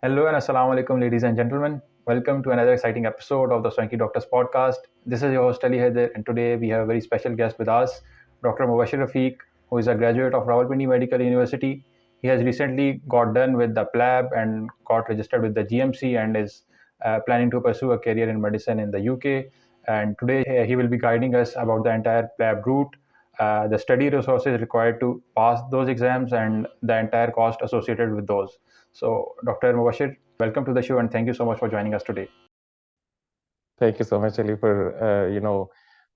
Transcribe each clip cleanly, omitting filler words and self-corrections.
Hello and assalamu alaikum, ladies and gentlemen. Welcome to another exciting episode of the Swanky Doctors podcast. This is your host Ali Haider, and today we have a very special guest with us, Dr. Mubashir Rafique, who is a graduate of Rawalpindi Medical University. He has recently got done with the PLAB and got registered with the GMC and is planning to pursue a career in medicine in the UK. And today he will be guiding us about the entire PLAB route, the study resources required to pass those exams, and the entire cost associated with those. So, Dr. Mubashir, welcome to the show and thank you so much for joining us today. Thank you so much, Ali, for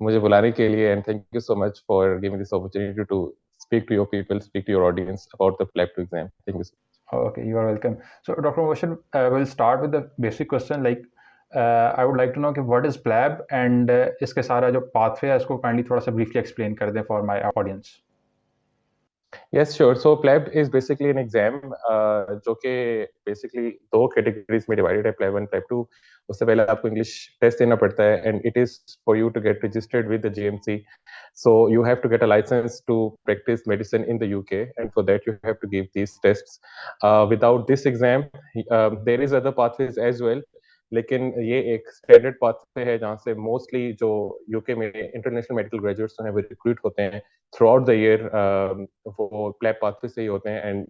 मुझे बुलाने के लिए, and thank you so much for giving this opportunity to speak to your people, speak to your audience about the PLAB 2 exam. Thank you so much. Okay, you are welcome. So, Dr. Mubashir, we'll start with the basic question. I would like to know what is PLAB and इसके सारा जो pathway है इसको kindly थोड़ा सा briefly explain कर दें for my audience. Yes, sure. So PLAB is basically an exam जो कि basically दो categories में divided है, PLAB 1, PLAB 2. उससे पहले आपको English test देना पड़ता है, and it is for you to get registered with the GMC. So you have to get a license to practice medicine in the UK, and for that you have to give these tests. Without this exam, there is other pathways as well. लेकिन ये एक standard pathway है जहाँ से mostly जो UK में international medical graduates हैं वो रिक्रूट होते हैं थ्रू आउट द ईयर, वो प्लैब पाथवे से ही होते हैं. And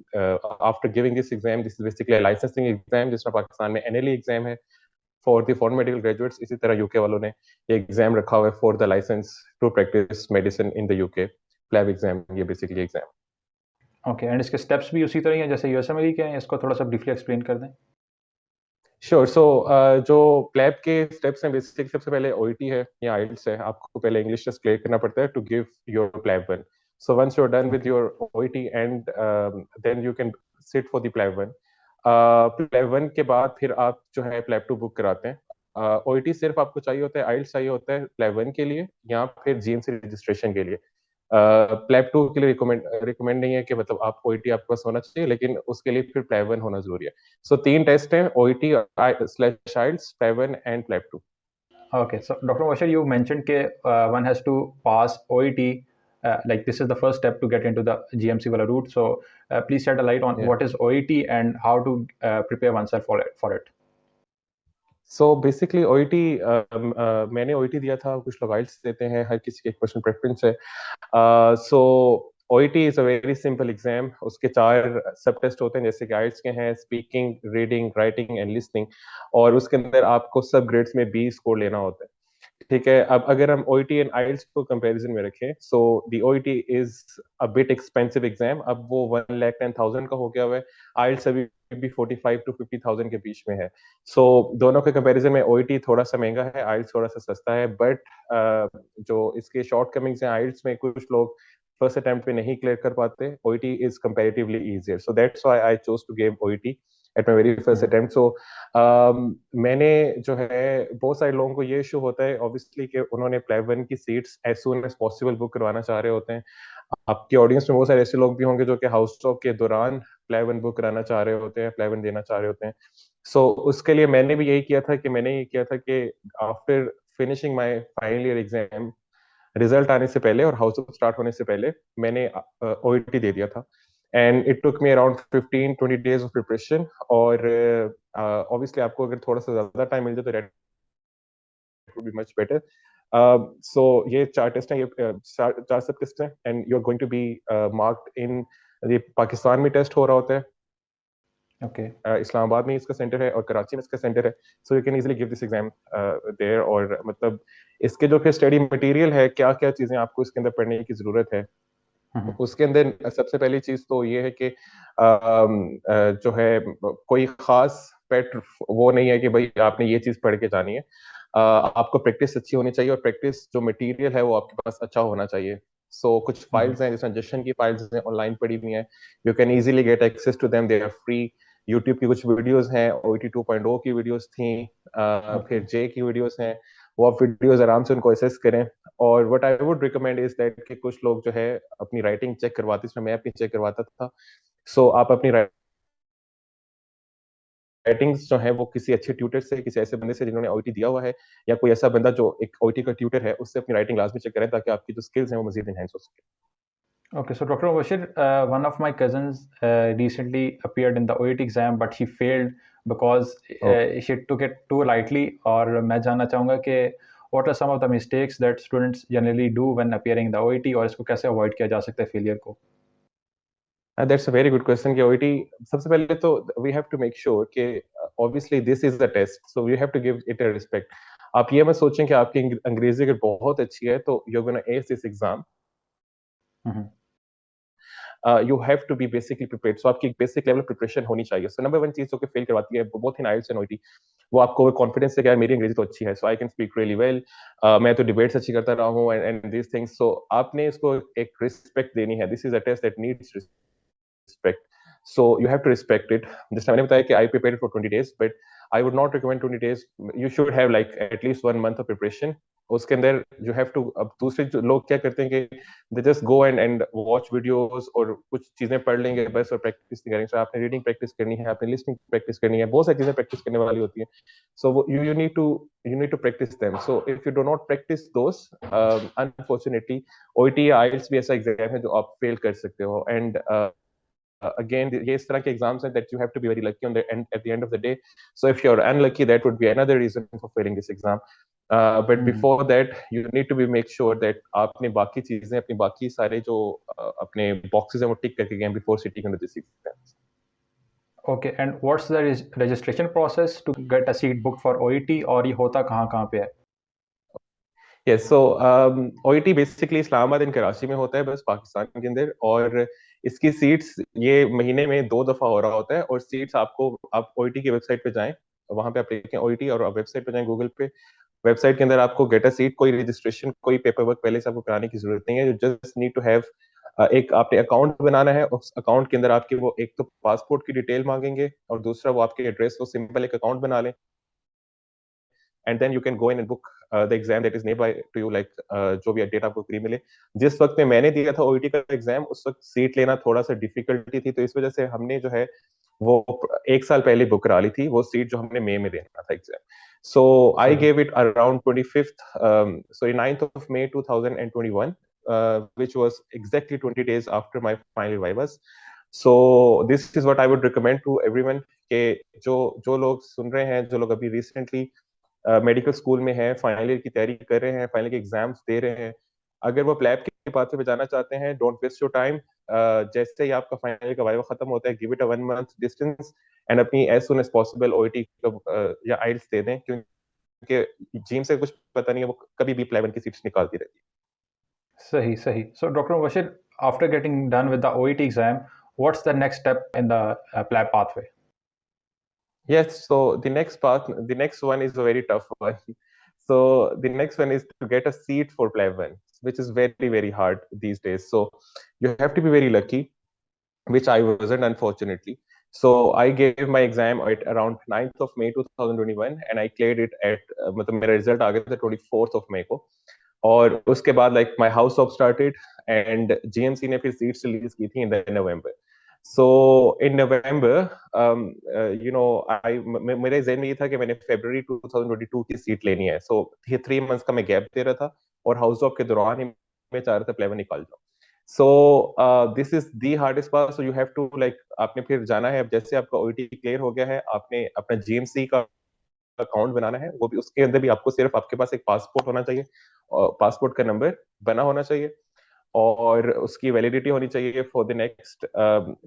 after giving this exam, this is basically licensing exam जिसमें पाकिस्तान में एनएलई एग्जाम है for the foreign medical graduates. इसी तरह यूके वालों ने ये एग्जाम रखा हुआ है for the licence to practise medicine in the UK. PLAB exam ये बेसिकली एग्जाम. ओके, एंड इसके स्टेप्स भी उसी तरह ही हैं जैसे यूएसए में के हैं, इसको थोड़ा सा ब्रीफली एक्सप्लेन कर दें. श्योर. सो जो प्लैब के स्टेप्स हैं, बेसिक सबसे पहले ओईटी है या आइल्ट्स है. आपको पहले इंग्लिश टेस्ट क्लियर करना पड़ता है to give your PLAB 1. So once you are done with your OET and then you can sit for the PLAB 1. PLAB 1 के बाद फिर आप जो है प्लैब 2 बुक कराते हैं. ओईटी सिर्फ आपको चाहिए होता है, आइल्ट्स चाहिए होता है प्लैब 1 के लिए या फिर जीएमसी रजिस्ट्रेशन के लिए. प्लैब 2 के लिए रिकमेंड नहीं है कि मतलब आप ओईटी आपके पास होना चाहिए, लेकिन उसके लिए फिर प्लैब 1 होना जरूरी है. सो 3 टेस्ट हैं, OET slash IELTS, PLAB 1 and PLAB 2. Okay, so Dr. Mubashir, you mentioned that one has to pass OET. Like this is the first step to get into the GMC wala route. So please shed a light on what is OET and how to prepare oneself for it. So basically OET, मैंने OET दिया था, कुछ लोग IELTS देते हैं, हर किसी की एक पर्सनल प्रेफरेंस है. So OET is a very simple exam. उसके 4 सब टेस्ट होते हैं जैसे कि आइल्ट्स के हैं, speaking, reading, writing and listening. और उसके अंदर आपको सब ग्रेड्स में 20 स्कोर लेना होता है. ठीक है. अब अगर हम ओईटी एंड आइल्ट्स को कंपैरिजन में रखें, so the OET is a bit expensive exam. अब वो 1,10,000 का हो गया हुआ है. आइल्ट्स अभी भी 45 to 50,000 के बीच में है. सो दोनों के कंपैरिजन में ओईटी थोड़ा सा महंगा है, आइल्ट्स थोड़ा सा सस्ता है. बट जो इसके शॉर्ट कमिंग्स हैं, आइल्ट्स में कुछ लोग फर्स्ट अटेम्प्ट पे नहीं क्लियर कर पाते. OET is comparatively easier, so that's why I chose to give OET at my very first attempt. So मैंने जो है, बहुत सारे लोगों को ये इशू होता है ऑब्वियसली कि उन्होंने प्लैब 1 की seats as soon as possible book करवाना चाह रहे होते हैं. आपके ऑडियंस में बहुत सारे ऐसे लोग भी होंगे जो कि हाउसजॉब के दौरान प्लैब 1 बुक कराना चाह रहे होते हैं, प्लैब 1 देना चाह रहे होते हैं. सो उसके लिए मैंने भी यही किया था कि after finishing my final year exam, result आने से पहले और हाउसजॉब स्टार्ट होने से पहले मैंने ओईटी दे दिया था. And it took me around 15-20 days of preparation. और ऑब्वियसली आपको अगर थोड़ा सा ज्यादा टाइम मिल जाए तो that would be much better. So ये 4 टेस्ट हैं, ये 4 सब टेस्ट हैं, and you are going to be marked in. ये पाकिस्तान में टेस्ट हो रहा होता है. Okay. इस्लामाबाद में इसका सेंटर है और कराची में इसका सेंटर है. So you can easily give this exam there. और मतलब इसके जो स्टडी मटेरियल है, क्या क्या चीजें आपको इसके अंदर पढ़ने की जरूरत है, उसके अंदर सबसे पहली चीज तो ये है कि जो है कोई खास पेट वो नहीं है कि भाई आपने ये चीज पढ़ के जानी है. आपको प्रैक्टिस अच्छी होनी चाहिए और प्रैक्टिस जो मटेरियल है वो आपके पास अच्छा होना चाहिए. सो कुछ फाइल्स हैं, जिसमें जशन की फाइल्स हैं, ऑनलाइन पड़ी हुई हैं. You can easily get access to them, they are free. YouTube की कुछ वीडियोस हैं, OET 2.0 की वीडियोस थी, फिर जे की वीडियोस हैं. वो आप वीडियोस आराम से उनको एसेस करें. और what I would recommend is that कि कुछ लोग जो है अपनी राइटिंग चेक करवाते, इसमें मैं अपनी चेक करवाता था. सो आप अपनी राइटिंग्स जो है वो किसी अच्छे ट्यूटर से, किसी ऐसे बंदे से जिन्होंने ओईटी दिया हुआ है, या कोई ऐसा बंदा जो एक ओईटी का ट्यूटर है, उससे अपनी राइटिंग लाजमी चेक करें ताकि आपकी जो स्किल्स हैं वो मजीद एनहांस हो सके. Okay, so Dr. Mubashir, one of my cousins recently appeared in the OET exam, but she failed because Oh. she took it too lightly. और मैं जानना चाहूँगा कि what are some of the mistakes that students generally do when appearing in the OET, और इसको कैसे avoid किया जा सकता है failure को? That's a very good question कि ओईटी सबसे पहले तो we have to make sure कि obviously this is a test, so we have to give it a respect. आप ये मत सोचें कि आपकी अंग्रेजी अगर बहुत अच्छी है तो you are gonna ace this exam. Hmm. You have to be basically prepared, so आपकी बेसिक लेवल प्रिपरेशन होनी चाहिए। सो नंबर वन चीज जो कि फेल करवाती है both in IELTS and OET, वो आपको कॉन्फिडेंस से क्या मेरी अंग्रेजी तो अच्छी है, so I can speak really well, मैं तो डिबेट्स अच्छी करता रहा हूँ एंड दिस थिंग्स। सो आपने इसको एक रिस्पेक्ट देनी है। This is a test that needs respect. So you have to respect it. Just मैंने बताया कि I prepared for 20 days, but I would not recommend 20 days. You should have like at least 1 month of preparation. उसके अंदर you have to, अब दूसरे जो लोग क्या करते हैं कि they just go and watch videos और कुछ चीजें पढ़ लेंगे बस और प्रैक्टिस नहीं करेंगे। So आपने रीडिंग प्रैक्टिस करनी है, आपने लिसनिंग प्रैक्टिस करनी है, बहुत सारी चीजें प्रैक्टिस करने वाली होती है। So you need to practice them. So if you do not practice those, unfortunately OET या IELTS भी ऐसा एग्जाम है जो आप फेल कर सकते हो। एंड again, ये इस तरह के exams हैं that you have to be very lucky on the end, at the end of the day. So if you're unlucky, that would be another reason for failing this exam. But before that, you need to be make sure that आपने बाकी चीजें, अपनी बाकी सारे जो अपने boxes हैं वो tick करके गए before sitting on this exam. Okay, and what's the registration process to get a seat booked for OET, और ये होता कहाँ कहाँ पे है? Yes, so OET basically Islamabad and Karachi में होता है, बस पाकिस्तान के अंदर। और इसकी सीट्स ये महीने में 2 दफा हो रहा होता है। और सीट्स आपको, आप OET की वेबसाइट पे जाएं, वहां पे आप लिखें OET और आप वेबसाइट पे जाएं गूगल पे, वेबसाइट के अंदर आपको गेट अ सीट, कोई रजिस्ट्रेशन कोई पेपर वर्क पहले से आपको कराने की जरूरत नहीं है। You just need to have एक आपने अकाउंट बनाना है। उस अकाउंट के अंदर आपके वो एक तो पासपोर्ट की डिटेल मांगेंगे और दूसरा वो आपके एड्रेस, वो सिंपल एक अकाउंट बना लें and then you can go in and book the exam that is nearby to you, like जो भी डेट आपको फ्री मिले। जिस वक्त में मैंने दिया था ओईटी का एग्जाम, उस वक्त सीट लेना थोड़ा सा डिफिकल्टी थी, तो इस वजह से हमने जो है वो 1 साल पहले बुक करा ली थी वो सीट जो हमने मई में देना था एग्जाम। So I सही। gave it around 25th, sorry 9th of May 2021, which was exactly 20 days after my final vivas. So this is what I would recommend to everyone कि जो जो लोग सुन रहे हैं, जो लोग अभी रिसेंटली मेडिकल स्कूल में हैं, फाइनल ईयर की तैयारी कर रहे हैं, फाइनल के एग्जाम्स दे रहे हैं, अगर वो प्लैब के पाथवे पे जाना चाहते हैं, डोंट वेस्ट योर टाइम। जैसे ही आपका फाइनल का वाइवा खत्म होता है, give it a 1 month distance and अपनी as soon as possible OET या आइल्स दे दें, क्योंकि जिम से कुछ पता नहीं है, वो कभी भी प्लेवन की सीट्स निकालती रहती है। सही सही। So Dr. Mubashir, after getting done with the OET exam, what's the next step in the PLAB pathway? Yes, so the next one is a very tough one. So the next one is to get a seat for Play 1, which is very, very hard these days. So you have to be very lucky, which I wasn't, unfortunately. So I gave my exam at around 9th of May 2021 and I cleared it at, मतलब मेरा result आ गया था 24th of May को। और उसके बाद like my house of started and GMC ने फिर सीट्स रिलीज की थी in the November. So in November you know I, मेरे जहन में ये था कि मैंने फरवरी 2022 की सीट लेनी है। सो 3 मंथ्स का मैं गैप दे रहा था और हाउस जॉब के दौरान ही मैं चाह रहा था प्लेवन निकाल जाऊं। So this is the hardest part. So you have to like, आपने फिर जाना है, अब जैसे आपका ओईटी क्लियर हो गया है, आपने अपना जीएमसी का अकाउंट बनाना है। वो भी, उसके अंदर भी आपको सिर्फ आपके पास एक पासपोर्ट होना चाहिए और पासपोर्ट का नंबर बना होना चाहिए और उसकी वैलिडिटी होनी चाहिए फॉर द नेक्स्ट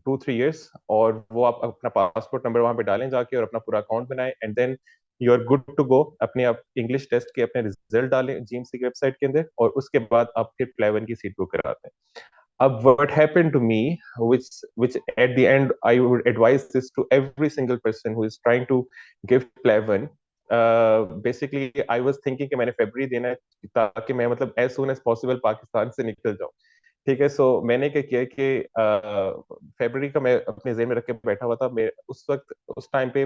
2-3 years। और वो आप अपना पासपोर्ट नंबर वहां पे डालें जाके और अपना पूरा अकाउंट बनाएं and then you are good to go. अपने आप इंग्लिश टेस्ट के अपने रिजल्ट डालें जीएमसी की वेबसाइट के अंदर और उसके बाद आप फिर प्लेवन की सीट बुक कराते हैं। अब what happened to me, which at the end I would advise this to every single person who is trying to give Plevan. Basically I was thinking कि मैंने फरवरी देना है ताकि मैं मतलब as soon as possible Pakistan से निकल जाऊं। ठीक है, सो मैंने क्या किया कि फरवरी का मैं अपने जेहन में रख के बैठा हुआ था। मैं उस वक्त, उस टाइम पे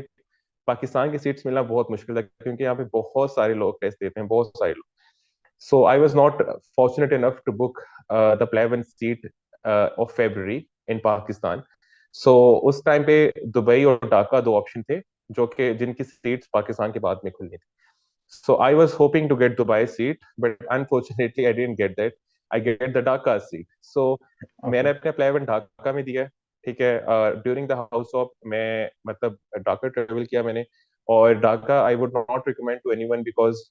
पाकिस्तान की सीट्स मिलना बहुत मुश्किल था क्योंकि यहाँ पे बहुत सारे लोग टेस्ट देते हैं, बहुत सारे लोग। So I was not fortunate enough to book the Pleven seat of February in Pakistan. So उस टाइम पे दुबई और ढाका 2 ऑप्शन थे जो कि जिनकी सीट्स पाकिस्तान के बाद में खुलनी थी। So I was hoping to get Dubai seat, but unfortunately I didn't get that. I get the Dhaka seat. So मैंने Okay. अपना Pleven ढाका में दिया ठीक है। ड्यूरिंग द हाउस जॉब मैं मतलब ढाका ट्रेवल किया मैंने, और Dhaka I would not recommend to anyone because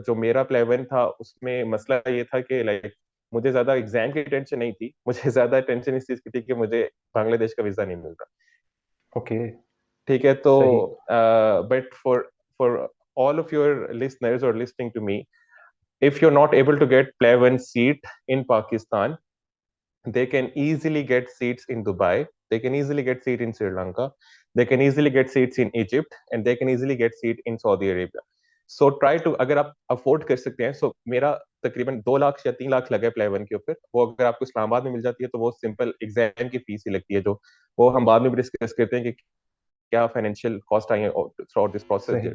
जो मेरा प्लान था उसमें मसला ये था कि लाइक मुझे ज्यादा एग्जाम की टेंशन नहीं थी, मुझे ज्यादा टेंशन इस चीज की थी कि मुझे बांग्लादेश का वीजा नहीं मिल रहा। ओके। ठीक है, तो सही। But for all of your listeners और listening to me, if you're not able to get play one seat in Pakistan, they can easily get seats in Dubai, they can easily get seat in Sri Lanka, they can easily get seats in Egypt, and they can easily get seat in Saudi Arabia. So try to, अगर आप afford कर सकते हैं, so मेरा तकरीबन 2 लाख या 3 लाख लगा है प्ले वन के ऊपर, वो अगर आपको इस्लामाबाद में मिल जाती है तो वो सिंपल एग्जाम की फीस ही लगती है, जो वो हम बाद में भी डिस्कस करते हैं कि क्या फाइनेंशियल कॉस्ट आई है थ्रू आउट दिस सही। प्रोसेस। सही।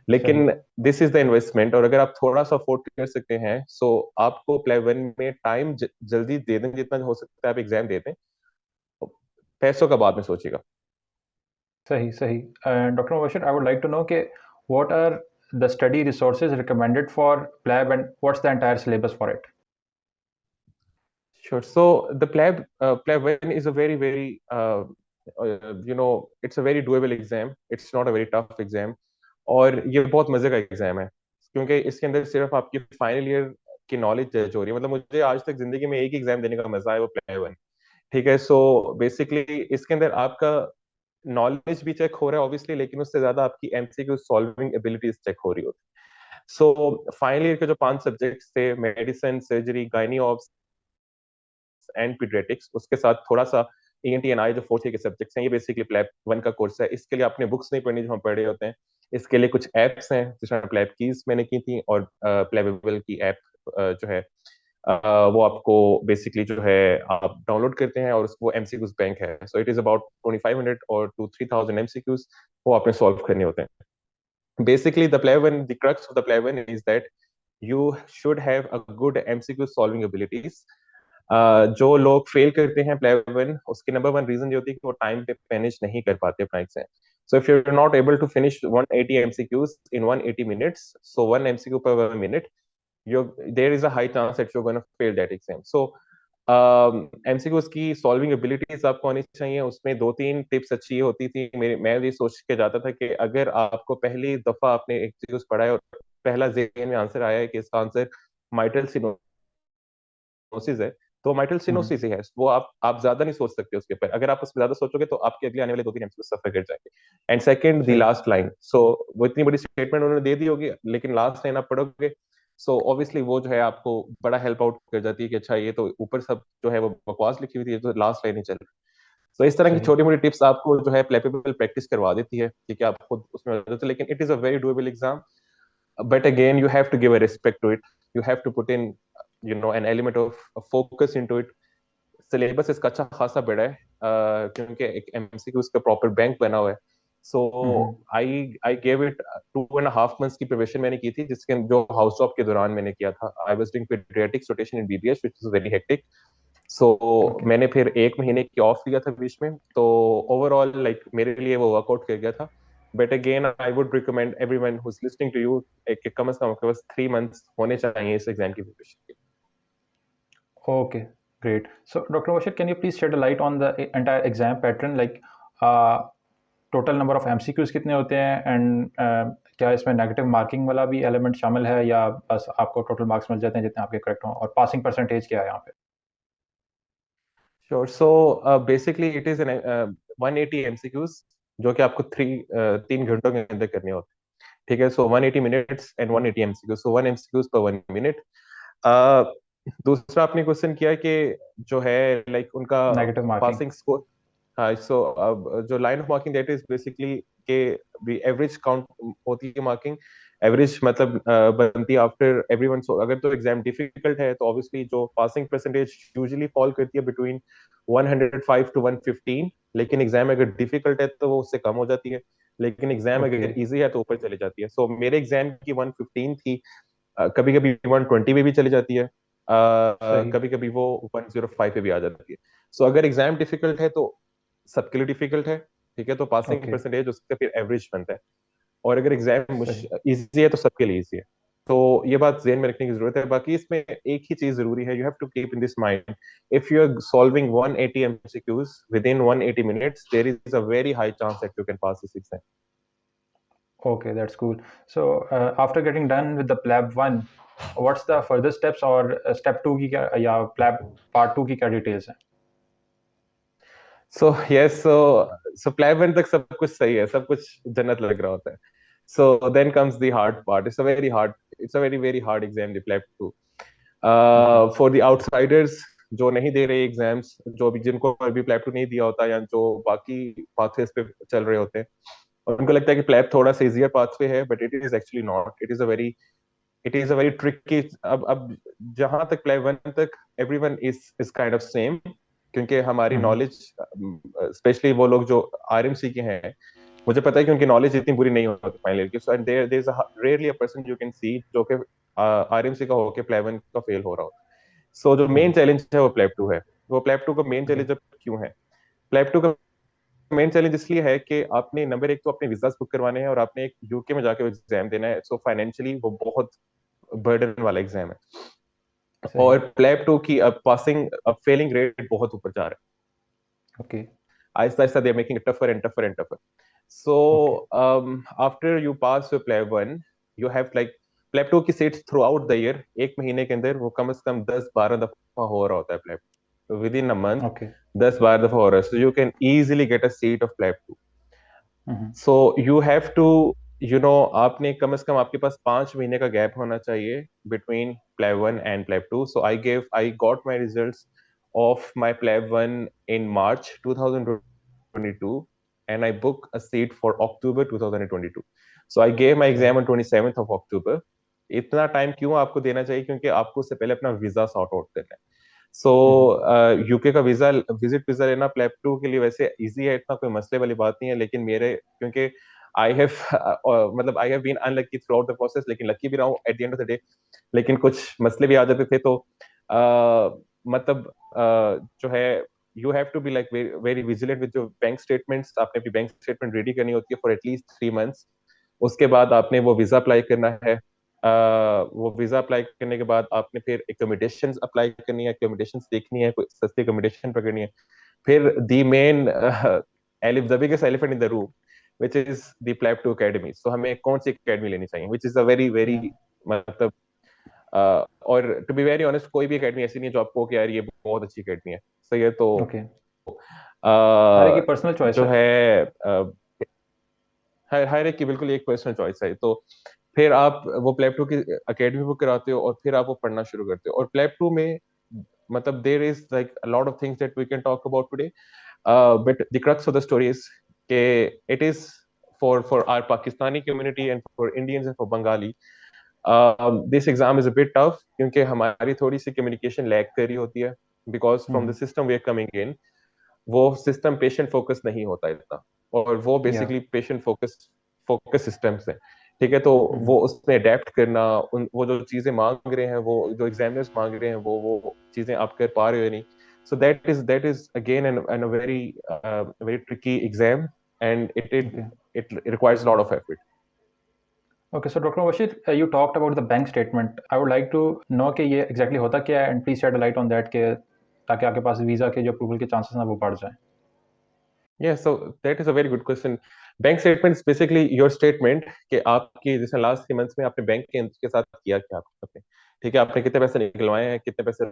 लेकिन दिस इज द इन्वेस्टमेंट, और अगर आप थोड़ा सा अफोर्ड कर सकते हैं सो आपको प्ले वन में टाइम जल्दी दे दें, जितना हो सकता है आप एग्जाम दे दें, पैसों का बाद में सोचिएगा। सही। सही। Doctor Mubashir, I would like to know कि what are the study resources recommended for PLAB and what's the entire syllabus for it? Sure. So the PLAB 1 is a very it's a very doable exam. It's not a very tough exam. और ये बहुत मजे का exam है, क्योंकि इसके अंदर सिर्फ आपकी फाइनल ईयर की नॉलेज जज हो रही है। मतलब मुझे आज तक जिंदगी में एक ही एग्जाम देने का मजा है, वो प्ले वन। ठीक है, सो बेसिकली इसके अंदर आपका नॉलेज भी चेक हो रहा है ऑब्वियसली, लेकिन उससे ज्यादा आपकी एमसीक्यू सॉल्विंग एबिलिटीज चेक हो रही होती है। सो फाइनल ईयर के जो 5 सब्जेक्ट्स थे, medicine, surgery, gynae and paediatrics, उसके साथ थोड़ा सा ईएनटी एंड आई, जो फोर्थ ईयर के सब्जेक्ट्स हैं, ये बेसिकली प्लैब वन का कोर्स है। इसके लिए आपने बुक्स नहीं पढ़नी जो हम पढ़े होते हैं, इसके लिए कुछ एप्स हैं, जिसमें प्लैब कीज मैंने की थी, और प्लेबेबल की ऐप जो है वो आपको बेसिकली जो है आप डाउनलोड करते हैं, और वो एमसीक्यूज बैंक है। सो इट इज अबाउट 2500 और टू 3000 एमसीक्यूज, वो आपने सॉल्व करने होते हैं। Basically the play one, the crux of the play one is that you should have a good MCQ solving abilities. जो लोग फेल करते हैं प्ले वन, उसकी नंबर वन रीजन ये होती है कि वो टाइम पे फिनिश नहीं कर पाते अपना exam. So if you are not able to finish 180 MCQs in 180 minutes, so one MCQ per 1 minute, there is a high chance that you're going to fail that exam. So MCQs की solving abilities आपको आनी चाहिए। उसमें 2-3 tips अच्छी होती थी मेरे, मैं ये सोच के जाता था कि अगर आपको पहली दफा आपने एमसीक्यूज पढ़ा है और पहला जेन में आंसर आया है कि इसका आंसर माइटल सिनोसिस है, तो माइटल सिनोसिस ही है, वो आप ज्यादा नहीं सोच सकते उसके ऊपर। अगर आप उसमें ज्यादा सोचोगे तो आपके अगले आने वाले 2-3 एमसीक्यू सफर कर जाएंगे। एंड सेकंड, द सही। लास्ट लाइन, सो वो इतनी बड़ी स्टेटमेंट उन्होंने दे दी होगी, लेकिन लास्ट लाइन आप पढ़ोगे, सो ऑब्वियसली वो जो है आपको बड़ा हेल्प आउट कर जाती है कि अच्छा ये तो ऊपर सब जो है वो बकवास लिखी हुई थी, ये तो लास्ट लाइन ही चल रही है। तो इस तरह की सही। छोटी मोटी टिप्स आपको जो है प्लेपेबल प्रैक्टिस करवा देती है, ठीक है, आप खुद उसमें। लेकिन it is a very doable exam, but again you have to give a respect to it, you have to put in an element of focus into it. Syllabus इसका अच्छा खासा बड़ा है, क्योंकि एक एमसीक्यू उसका प्रॉपर बैंक बना हुआ है। So I gave it 2.5 months की प्रिपरेशन मैंने की थी, जिसके जो हाउस जॉब के दौरान मैंने किया था। I was doing paediatrics rotation in BBH which is very hectic. So okay. मैंने फिर 1 महीने की ऑफ लिया था बीच में, तो ओवरऑल लाइक मेरे लिए वो वर्कआउट कर गया था। But again I would recommend everyone who is listening to you, एक कम से कम आपके पास 3 months होने चाहिए इस एग्जाम की प्रिपरेशन के। Okay, great. So, Dr. Bashir, can you please shed a light on the entire exam pattern? Like, total number of MCQs कितने होते हैं एंड क्या इसमें नेगेटिव मार्किंग वाला भी एलिमेंट शामिल है, या बस आपको टोटल मार्क्स मिल जाते हैं जितने आपके करेक्ट हों, और पासिंग परसेंटेज क्या है यहाँ पे? Sure. So basically it is an 180 MCQs, जो कि आपको 3 घंटों के अंदर करने होते हैं। ठीक है, सो 180 minutes and 180 MCQs, so 1 MCQs पर 1 मिनट। दूसरा आपने क्वेश्चन किया कि जो है लाइक उनका नेगेटिव मार्किंग। Passing score. हाँ, सो अब जो line of marking that is basically के एवरेज काउंट होती है मार्किंग। एवरेज मतलब बनती है आफ्टर एवरीवन। सो अगर तो एग्जाम डिफिकल्ट है तो ऑब्वियसली जो पासिंग परसेंटेज यूजुअली फॉल करती है बिटवीन 105 to 115, लेकिन एग्जाम अगर डिफिकल्ट है तो वो उससे कम हो जाती है, लेकिन एग्जाम ओके। अगर इजी है तो ऊपर चली जाती है। सो मेरे एग्जाम की 115 थी, कभी कभी 120 पे भी चली जाती है, सही। कभी कभी वो 105 पे भी आ जाती है। सो अगर एग्जाम डिफिकल्ट है तो सबके लिए डिफिकल्ट है, ठीक है, तो पासिंग ओके। परसेंटेज उसका फिर एवरेज बनता है। और अगर एग्जाम सही। इजी है तो सबके लिए इजी है। तो ये बात ध्यान में रखने की जरूरत है। बाकी इसमें एक ही चीज जरूरी है, you have to keep in this mind, if you are solving 180 MCQs within 180 minutes, there is a very high chance that you can pass this exam. Okay, that's cool. So after getting done with the PLAB 1, what's the further steps or step 2 की क्या या PLAB part 2 की क्या details हैं? So yes, सो PLAB one तक सब कुछ सही है, सब कुछ जन्नत लग रहा होता है। So then comes the hard part, it's a very very hard exam, the PLAB two. Okay, for the outsiders जो नहीं दे रहे एग्जाम्स, जो भी जिनको अभी प्लेब टू नहीं दिया होता, या जो बाकी पाथवेज पे चल रहे होते हैं, और उनको लगता है कि प्लेब थोड़ा सा इजियर पाथवे है, but it is actually not, it is a very tricky. अब जहां तक प्लेब वन तक everyone is kind of same, क्योंकि हमारी हम्म, नॉलेज, स्पेशली वो लोग जो आरएमसी के हैं, मुझे पता है कि उनकी नॉलेज इतनी बुरी नहीं होती फाइनल ईयर की। So and there is rarely a person you can see जो कि आरएमसी का होके प्लेब वन का फेल हो रहा हो। सो जो मेन हम्म, चैलेंज है वो प्लेब टू है। वो प्लेब टू का मेन okay, चैलेंज क्यों है? प्लेब टू का मेन चैलेंज इसलिए है कि आपने नंबर एक तो अपने वीजा बुक करवाने हैं, और आपने एक यूके में जाके एग्जाम देना है। सो फाइनेंशियली वो बहुत बर्डन वाला एग्जाम है। सही और है, प्लेब टू की अब पासिंग, अब फेलिंग रेट बहुत ऊपर जा रहा है। okay, आहिस्ता आहिस्ता they making tougher and tougher and tougher. So okay, after you pass your PLAB one, you have like, PLAB two की seats throughout the year, एक महीने के अंदर वो कम से कम 10-12 दफा हो रहा होता है PLAB, within a month okay, 10-12 दफा हो रहा है। So you can easily get a seat of PLAB two. Hmm, so you have to, आपने कम से कम, आपके पास 5 महीने का गैप होना चाहिए between PLAB one and PLAB two. So I got my results of my pleb 1 in March 2022, and I booked a seat for October 2022. So I gave my सही exam है, on 27th of October. इतना time क्यों आपको देना चाहिए? क्योंकि आपको उससे पहले अपना वीजा सॉर्ट आउट करना है। सो यूके का वीजा, विजिट वीजा लेना प्लेब टू के लिए वैसे इजी है, इतना कोई मसले वाली बात नहीं है। लेकिन मेरे, क्योंकि आई हैव मतलब I have been unlucky throughout the process, लेकिन लकी भी रहा हूँ at the end of the day. लेकिन कुछ मसले भी आ जाते थे, तो मतलब जो है, you have to be like very vigilant with जो बैंक स्टेटमेंट्स, आपने अपनी बैंक स्टेटमेंट रेडी करनी होती है फॉर एटलीस्ट 3 मंथ्स। उसके बाद आपने वो वीजा अप्लाई करना है। वो वीजा अप्लाई करने के बाद आपने फिर एकोमोडेशन अप्लाई करनी है, एकोमोडेशन देखनी है, कोई सस्ती एकोमोडेशन पकड़नी है। फिर the main elephant the biggest elephant in the room, which is the PLAB two academy. तो हमें कौन सी अकेडमी लेनी चाहिए, which is a very very, hmm, मतलब और टू बी वेरी ऑनेस्ट, कोई भी अकेडमी ऐसी नहीं है जो आपको कि यार ये बहुत अच्छी अकेडमी है। सही है, तो okay. हर एक की अ, पर्सनल चॉइस जो है, है, हर एक की बिल्कुल एक पर्सनल चॉइस है। तो फिर आप वो प्लेब टू की अकेडमी बुक कराते हो, और फिर आप वो पढ़ना शुरू करते हो। और प्लेब टू में, मतलब there is like a lot of things that we can talk about today, but the crux of the story is के it is for our Pakistani community and for Indians and for Bengali, this exam is a bit tough, क्योंकि हमारी थोड़ी सी communication lag कर रही होती है, because from the hmm, system we are coming in, वो system patient focus नहीं होता इतना। और वो या, basically patient focus focus systems है। ठीक है, तो हम्म, वो उसमें अडेप्ट करना, वो जो चीजें मांग रहे हैं, वो जो एग्जामिनर्स मांग रहे हैं, वो चीजें आप कर पा रहे हो या नहीं। So that is again an a very very tricky exam, and okay. It requires lot of effort. Okay, so Dr. Bashir, you talked about the bank statement. I would like to know कि ये exactly होता क्या है and please shed a light on that कि ताकि आपके पास visa के जो अप्रूवल के चांसेस हैं वो बढ़ जाएं. Yeah, so that is a very good question. Bank statement basically your statement, कि आपकी जैसे लास्ट 3 मंथ्स में आपने बैंक के साथ किया क्या आपने। ठीक है, आपने कितने पैसे निकलवाए हैं, कितने पैसे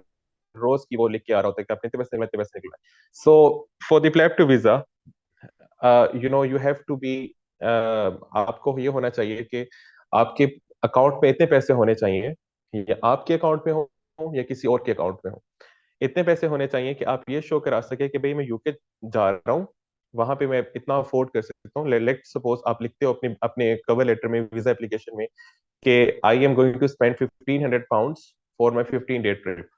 रोज की वो लिख के आ रहा होता है कि आपने इतने पैसे निकलवाए, इतने पैसे निकलवाए। So for the PLAB two visa, you have to be, आपको ये होना चाहिए कि आपके अकाउंट में इतने पैसे होने चाहिए, या आपके अकाउंट में हो या किसी और के अकाउंट में हो। इतने पैसे होने चाहिए कि आप ये शो करा सके कि भाई मैं यूके जा रहा हूँ, वहां पे मैं इतना अफोर्ड कर सकता हूँ। लेट सपोज आप लिखते हो अपने अपने कवर लेटर में, वीजा एप्लीकेशन में, कि I am going to spend £1,500 for my 15 day trip.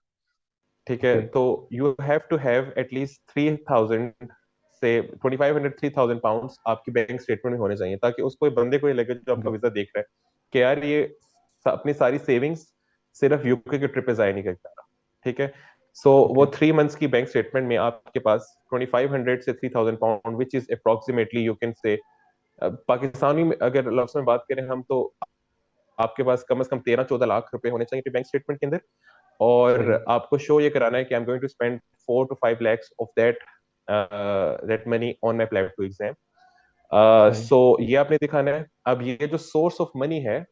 ठीक है, Okay, तो you have to have at least 3,000 से 2,500 £3,000 आपकी बैंक स्टेटमेंट में होने चाहिए, ताकि उसको बंदे को ये लगे जो आपका okay, वीजा देख रहा है कि यार ये अपनी सारी सेविंग्स सिर्फ यूके के ट्रिप पे जाया नहीं करता। ठीक है, सो वो okay, 3 मंथ्स की बैंक स्टेटमेंट में आपके पास 2,500 से £3,000, which is approximately, you can say, Pakistani में अगर लफ्ज में बात करें हम, तो आपके पास कम से कम 13-14 लाख रुपए होने चाहिए बैंक स्टेटमेंट के अंदर, और सही। आपको शो ये कराना है कि I am going to spend 4 to 5 lakhs of that money on my PLAB two exam. सही। सो ये आपने दिखाना है। अब ये जो सोर्स ऑफ मनी है,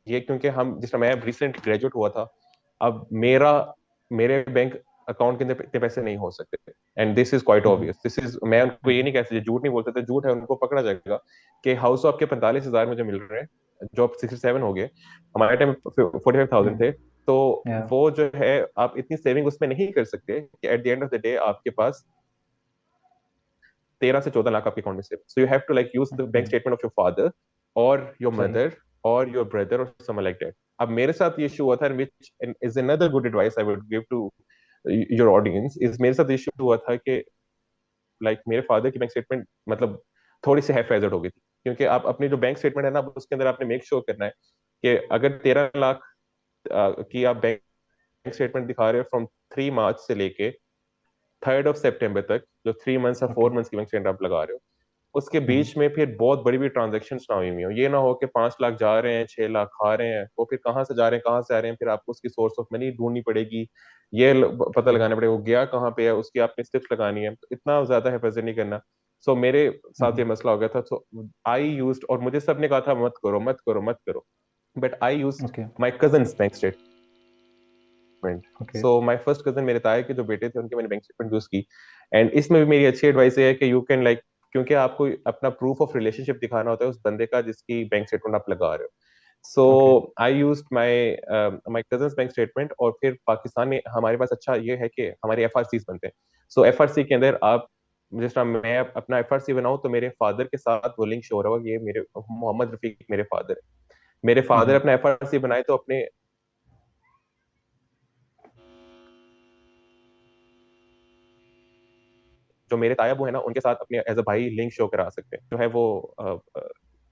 ये क्योंकि हम जिस समय मैं रिसेंट ग्रेजुएट हुआ था, अब मेरे बैंक अकाउंट के अंदर इतने पैसे नहीं हो सकते, and this is quite hmm. Obvious. This is, मैं उनको ये हम्म। नहीं कह सकता, झूठ नहीं बोल सकते, झूठ है उनको पकड़ा जाएगा कि हाउस ऑफ के 45,000 मुझे मिल रहे हैं, जो अब 67 हो गए, हमारे टाइम 45,000 हम्म। थे। तो या। वो जो है, आप इतनी सेविंग उसमें नहीं कर सकते कि at the end of the day आपके पास 13 से 14 लाख आपके अकाउंट में save. So you have to like use the bank hmm. Statement of your father और योर सही। मदर और योर ब्रदर और समवन लाइक दैट। अब मेरे साथ ये इशू हुआ था, which is another good advice I would give to your audience, is मेरे साथ इशू हुआ था कि लाइक मेरे फादर की बैंक स्टेटमेंट मतलब थोड़ी सी हैफेजर्ड हो गई थी, क्योंकि आप अपनी जो बैंक स्टेटमेंट है ना, उसके अंदर आपने मेक श्योर करना है कि अगर 13 लाख की आप बैंक स्टेटमेंट दिखा रहे हो फ्रॉम 3 मार्च से लेके 3rd of September तक, जो 3 मंथ्स या ओके। 4 मंथ्स की बैंक स्टेटमेंट आप लगा रहे हो, उसके हम्म। बीच में फिर बहुत बड़ी बड़ी ट्रांजेक्शन ना हुई हुई हो। ये ना हो कि 5 लाख जा रहे हैं, 6 लाख खा रहे हैं, वो फिर कहाँ से जा रहे हैं कहाँ से आ रहे हैं, फिर आपको उसकी सोर्स ऑफ मनी ढूंढनी पड़ेगी, ये पता सही। लगाना पड़ेगा वो गया कहाँ पे है, उसकी आपने स्टेप्स लगानी है, तो इतना ज्यादा हिफाजत नहीं करना। सो मेरे साथ हम्म। ये मसला हो गया था। सो आई यूज, और मुझे सबने कहा था मत करो मत करो मत करो, but I use okay. My cousin bank statement. Okay. So my first cousin, मेरे ताए के जो बेटे थे, उनके मैंने बैंक स्टेटमेंट यूज की। एंड इसमें भी मेरी अच्छी एडवाइस है कि यू कैन लाइक, क्योंकि आपको अपना प्रूफ ऑफ रिलेशनशिप दिखाना होता है उस बंदे का जिसकी बैंक स्टेटमेंट आप लगा रहे हो। So okay. I use my my cousin bank statement, और फिर पाकिस्तान में हमारे पास अच्छा ये है कि हमारे FRC बनते हैं। सो FRC के अंदर आप, जिस तरह मैं अपना FRC बनाऊं तो मेरे फादर के साथ वो लिंक शो रहा होगा, ये मेरे मोहम्मद रफीक मेरे फादर है। मेरे फादर हम्म। अपना FRC बनाए तो अपने जो मेरे तायाबू है ना, उनके साथ अपने एज अ भाई लिंक शो करा सकते हैं, जो है वो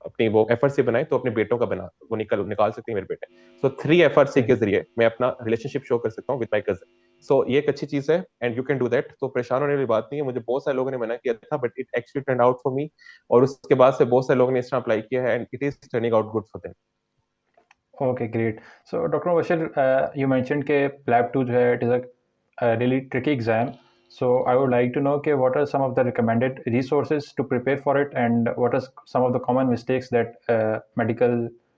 अपनी वो FRC बनाए तो अपने बेटों का बना वो निकाल सकते हैं मेरे बेटे। सो 3 FRC के सही। जरिए मैं अपना रिलेशनशिप शो कर सकता हूँ विद माई कजन। सो ये एक अच्छी चीज है, and you can do that. तो परेशान होने वाली बात नहीं है, मुझे बहुत सारे लोगों ने मना किया था, but it actually turn out for me, और उसके बाद से बहुत सारे लोगों ने इस तरह अप्लाई किया है, and it is turning out good for them. Okay, great. So, Dr. Bashir, you mentioned कि PLAB 2 जो है it is a really tricky exam. So, I would like to know कि what are some of the recommended resources to prepare for it, and what are some of the common mistakes that medical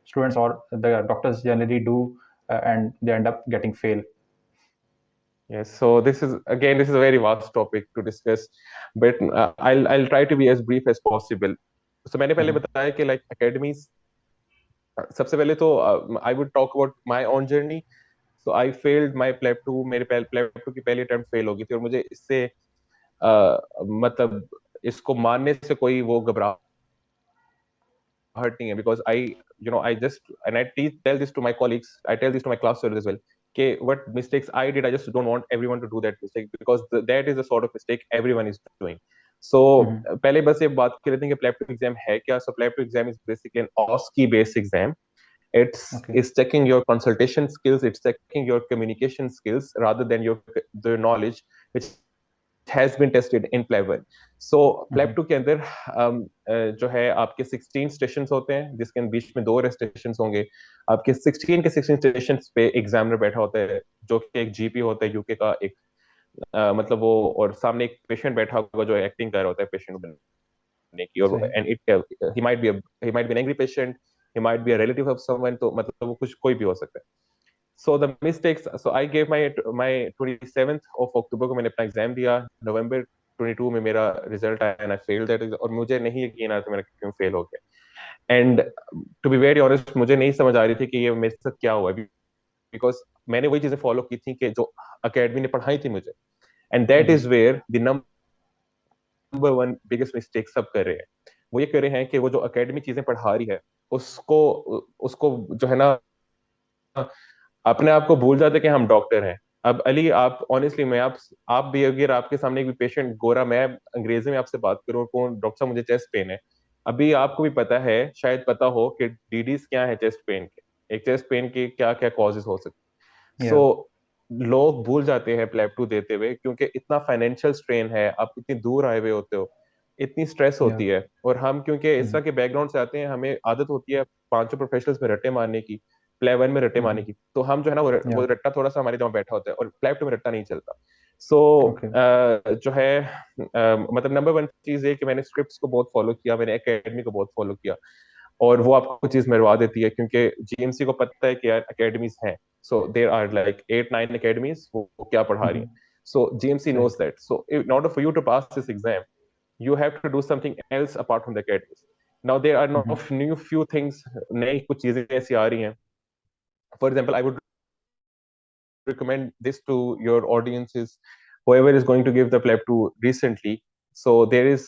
students or the doctors generally do, and they end up getting fail. Yes, so this is a very vast topic to discuss, but I'll try to be as brief as possible. So मैंने पहले Mhm. बताया कि like academies, सबसे पहले तो I would talk about my own journey. So I failed my PLAB two, मेरे PLAB two की पहली अटेम्प्ट फेल हो गई थी, और मुझे इससे मतलब इसको मानने से कोई वो घबराहट नहीं है, because I I just and I tell this to my colleagues, I tell this to my class as well, कि what mistakes I did, I just don't want everyone to do that mistake, because that is the sort of mistake everyone is doing. So Mhm. पहले बस ये बात कर लेते हैं कि PLAB two exam है क्या। So PLAB two exam is basically an OSCE based exam. It's Okay. it's checking your consultation skills, it's checking your communication skills rather than your the knowledge which has been tested in PLAB 1. So PLAB Mhm. 2 के अंदर जो है आपके 16 station होते हैं, जिसके बीच में 2 station होंगे। आपके 16 स्टेशन पे एग्जामिनर बैठा होता है, जो कि एक GP होता है यूके का एक, मतलब वो, और सामने एक पेशेंट बैठा होगा जो एक्टिंग कर रहा होता है पेशेंट बनने की, और सही। And it he might be an angry patient, he might be a relative of someone, तो मतलब वो कुछ कोई भी हो सकता है। So the mistakes, so I gave my 27th of October को मैंने अपना एग्जाम दिया, नवंबर 22 में मेरा रिजल्ट आया, एंड आई फेल्ड दैट, और मुझे नहीं यकीन आ रहा था मेरा क्यों फेल हो गया। And to be very honest, मुझे नहीं समझ आ रही थी कि ये मेरे साथ क्या हुआ, बिकॉज मैंने वही चीजें फॉलो की थी कि जो अकेडमी ने पढ़ाई थी मुझे, and that Mhm. Is where the number one biggest mistake सब कर रहे हैं। वो ये कर रहे हैं कि वो जो अकेडमी चीजें पढ़ा रही है, उसको उसको जो है ना, अपने आप को भूल जाते कि हम डॉक्टर हैं। अब अली, आप ऑनेस्टली, मैं आप भी अगर आपके सामने एक पेशेंट गोरा, मैं अंग्रेजी में आपसे बात करूं, कौन डॉक्टर साहब मुझे चेस्ट पेन है, अभी आपको भी पता है, शायद पता हो कि DDs क्या है चेस्ट पेन के, एक चेस्ट पेन के क्या क्या कॉजेज हो सकते हैं। Yeah. सो लोग भूल जाते हैं प्लेब टू देते हुए, क्योंकि इतना फाइनेंशियल स्ट्रेन है, आप इतनी दूर आए हुए होते हो। इतनी स्ट्रेस Yeah. होती है, और हम क्योंकि इस Mm-hmm. तरह के बैकग्राउंड से आते हैं, हमें आदत होती है पांचों प्रोफेशनल्स में रट्टे मारने की, प्ले वन में रट्टे मारने Mm-hmm. की, तो हम जो है ना वो Yeah. रट्टा थोड़ा सा हमारे दिमाग में बैठा होता है, और प्ले टू में रट्टा नहीं चलता। सो Okay. जो है मतलब नंबर वन चीज है कि मैंने स्क्रिप्ट्स को बहुत फॉलो किया, मैंने एकेडमी को बहुत फॉलो किया, और वो आपको चीज मरवा देती है, क्योंकि जीएमसी को पता है कि यार अकेडमीज हैं, सो देर आर लाइक 8 9 अकेडमीज, वो क्या पढ़ा रही Mm-hmm. हैं। सो GMC Right. knows that, so in order for you to pass this exam, you have to do something else apart from the academies. Now there are no Mm-hmm. new few things, नई कुछ चीजें ऐसी आ रही हैं। For example, I would recommend this to your audiences, whoever is going to give the PLAB 2 recently. So there is,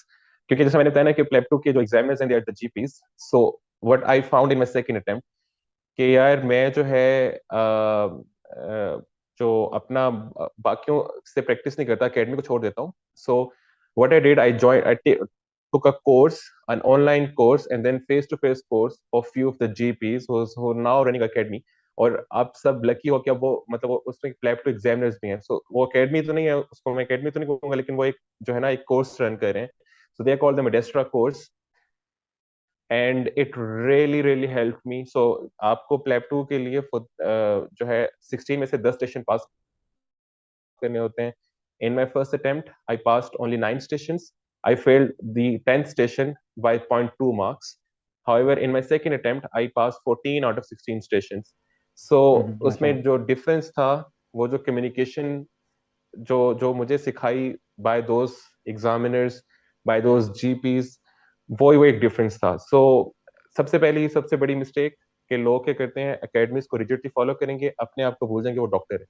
क्योंकि जैसे मैंने बताया ना कि PLAB 2 के जो एग्जामिनर्स हैं, they are the GPs. So what I found in my second attempt कि यार मैं जो है जो अपना बाकियों से प्रैक्टिस नहीं करता, एकेडमी को छोड़ देता हूँ। So what I did, I took a course, an online course, and then face-to-face course of few of the GPs who are now running academy. और आप सब लकी हो क्या, वो मतलब वो उसमें प्लैब टू एग्जामिनर्स भी हैं, सो वो एकेडमी तो नहीं है, उसको मैं एकेडमी तो नहीं कहूंगा, लेकिन वो एक जो है ना एक कोर्स रन कर रहे हैं। So they call the Medestra course, and it really really help me. So आपको प्लेब टू के लिए जो है 16 में से 10 स्टेशन पास करने होते हैं। In my first attempt I passed only 9 stations, I failed the 10th station by 0.2 marks. However in my second attempt I pass 14 out of 16 stations. So Mm-hmm. उसमें MashaAllah. जो डिफरेंस था, वो जो कम्युनिकेशन जो जो मुझे सिखाई by those examiners, by those GPs, वो एक डिफरेंस था। सो सबसे पहली सबसे बड़ी मिस्टेक कि लोग क्या करते हैं, एकेडमीज को रिजिडली फॉलो करेंगे, अपने आप को भूल जाएंगे वो डॉक्टर है।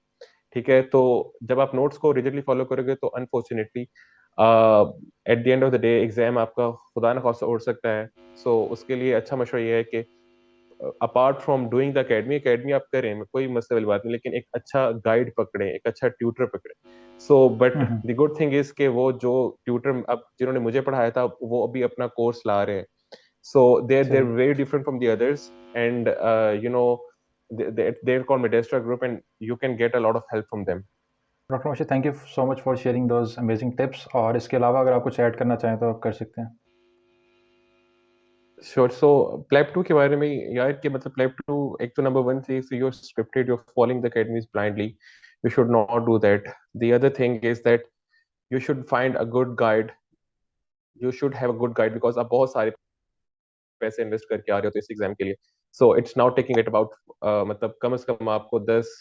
ठीक है, तो जब आप नोट्स को रिजिडली फॉलो करोगे तो unfortunately at the end of the day exam आपका खुदा न खास्ता उड़ सकता है। सो उसके लिए अच्छा मशवरा ये है कि apart from doing the academy, academy आप करें, कोई मसले वाली बात नहीं, लेकिन एक अच्छा गाइड पकड़े, एक अच्छा ट्यूटर पकड़े। So but Mm-hmm. The good thing is कि वो जो ट्यूटर अब जिन्होंने मुझे पढ़ाया था, वो अभी अपना कोर्स ला रहे हैं। सो they're Same. very different from the others, and they're called Medestra Group, and you can get a lot of help from them. Doctor Moshi, thank you so much for sharing those amazing tips. और इसके अलावा अगर आप कुछ add करना चाहें तो आप कर सकते हैं। Sure. So प्लेब टू के बारे में यार कि मतलब प्लेब टू एक तो नंबर वन थी, so you're scripted, you're following the academies blindly. You should not do that. The other thing is that you should find a good guide. You should have a good guide because आप बहुत सारे पैसे invest करके आ रहे हो तो इस exam के लिए। So it's now taking it about मतलब कम से कम आपको 10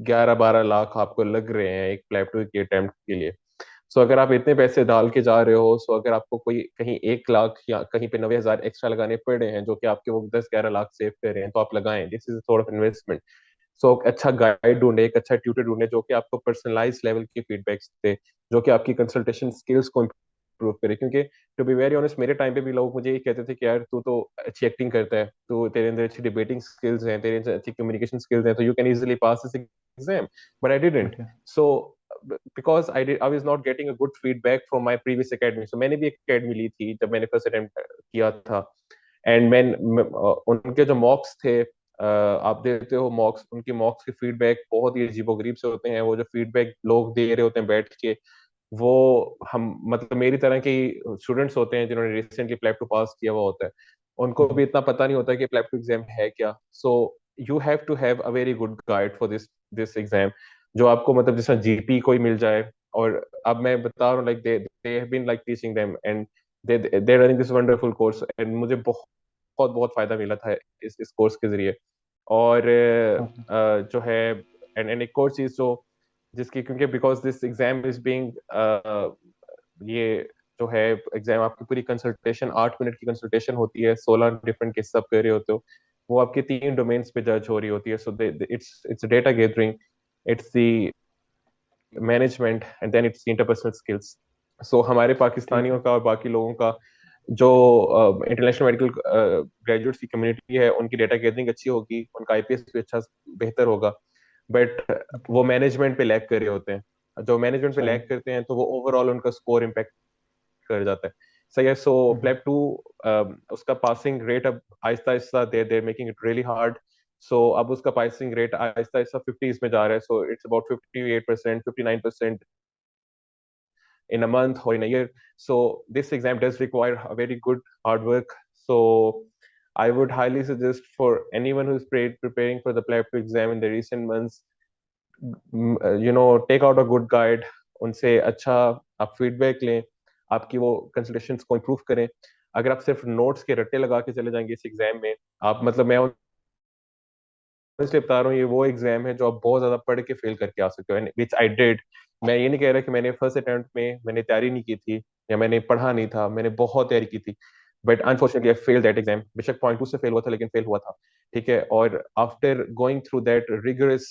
11 12 लाख आपको लग रहे हैं एक प्लेब टू के अटेम्प्ट के लिए। सो अगर आप इतने पैसे डाल के जा रहे हो, सो अगर आपको कोई कहीं 1 लाख या कहीं पे 90,000 एक्स्ट्रा लगाने पड़े हैं, जो कि आपके वो 10 11 लाख सेव कर रहे हैं, तो आप लगाएं। This is sort of investment. So अच्छा गाइड ढूंढे, एक अच्छा ट्यूटर ढूंढे जो कि आपको पर्सनलाइज लेवल की फीडबैक्स दे, जो कि आपकी कंसल्टेशन स्किल्स को इम्प्रूव करे। क्योंकि टू बी वेरी ऑनेस्ट, मेरे टाइम पे भी लोग मुझे ये कहते थे कि यार तू तो अच्छी एक्टिंग करता है, तू तेरे अंदर अच्छी डिबेटिंग स्किल्स हैं, तेरे अंदर अच्छी कम्युनिकेशन स्किल्स हैं, तो you can easily pass this exam, but I didn't. Okay. So because I was not getting a good feedback from my previous academy, so मैंने भी एक academy ली थी जब मैंने फर्स्ट अटेम्प्ट किया था, एंड उनके जो मॉक्स थे, आप देते हो मॉक्स, उनकी मॉक्स के फीडबैक बहुत ही अजीबोगरीब से होते हैं। वो जो फीडबैक लोग दे रहे होते हैं बैठ के, वो हम मतलब मेरी तरह के स्टूडेंट्स होते हैं जिन्होंने रिसेंटली प्लेब टू पास किया हुआ होता है, उनको भी इतना पता नहीं होता कि प्लेब टू एग्जाम है क्या। So you have to have a very good guide for this this exam, जो आपको मतलब जिसमें जीपी कोई मिल जाए। और अब मैं बता रहा हूँ, like they have been like teaching them, and they running this wonderful course, and मुझे बहुत बहुत बहुत फायदा मिला था इस कोर्स के जरिए। और जो है एंड एक और चीज जो जिसकी, क्योंकि because this exam is being ये जो है एग्जाम आपकी पूरी कंसल्टेशन 8 मिनट की कंसल्टेशन होती है, 16 डिफरेंट केस आप कर रहे होते हो, वो आपके 3 डोमेन्स पे जज हो रही होती है। So it's data gathering, it's the management, and then it's interpersonal skills. So हमारे ठीक पाकिस्तानियों है। का और बाकी लोगों का जो इंटरनेशनल मेडिकल ग्रेजुएट्स की कम्युनिटी है, उनकी डेटा गैदरिंग अच्छी होगी, उनका आईपीएस भी अच्छा बेहतर होगा, बट ओके। वो मैनेजमेंट पे लैग कर रहे होते हैं। जो मैनेजमेंट पे सही। लैग करते हैं तो वो ओवरऑल उनका स्कोर इम्पैक्ट कर जाता है। सही है। So hmm. प्लेब टू उसका पासिंग रेट अब आहिस्ता आहिस्ता they making it really hard. So अब उसका passing rate Aahista Aahista 50s में जा रहा है। So it's about 58% 59%। in a month or in a year. So this exam does require a very good hard work. So I would highly suggest for anyone who's preparing for the PLAB 2 exam in the recent months, take out a good guide, उनसे अच्छा आप feedback लें, आपकी वो consultations को improve करें. अगर आप सिर्फ नोट्स के रट्टे लगा के चले जाएंगे इस एग्जाम में, आप मतलब मैं इसलिए बता रहा हूँ, ये वो एग्जाम है जो आप बहुत ज्यादा पढ़ के फेल करके आ सकते हो, विच आई डिड. मैं ये नहीं कह रहा कि मैंने फर्स्ट अटेम्प्ट में मैंने तैयारी नहीं की थी या मैंने पढ़ा नहीं था, मैंने बहुत तैयारी की थी, but unfortunately I fail that exam. बेशक .2 से फेल हुआ था, लेकिन फेल हुआ था. ठीक है. और after going through that rigorous,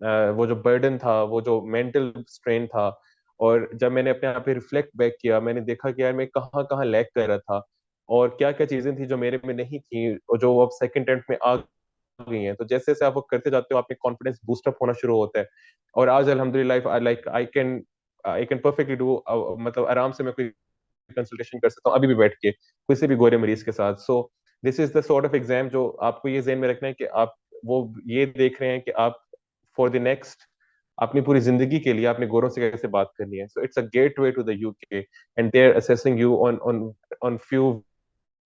वो जो बर्डन था, वो जो मेंटल स्ट्रेन था, और जब मैंने अपने आप पे रिफ्लेक्ट बैक किया, मैंने देखा कि यार मैं कहाँ कहाँ लैग कर रहा था और क्या क्या चीजें थी जो मेरे में नहीं थी और जो अब सेकंड अटेम्प्ट में आ गई हैं. तो जैसे जैसे आप वो करते जाते हो, आपके कॉन्फिडेंस बूस्ट अप होना शुरू होता है. और आज अल्हम्दुलिल्लाह आई कैन परफेक्टली डू, मतलब आराम से मैं कोई कंसल्टेशन कर सकता हूँ अभी भी बैठ के किसी भी गोरे मरीज के साथ. सो this is the sort of exam जो आपको ये ज़हन में रखना है कि आप वो ये देख रहे हैं कि आप फॉर द नेक्स्ट अपनी पूरी जिंदगी के लिए आपने गोरों से कैसे बात करनी है. So it's a gateway to the UK, and they are assessing you on on on few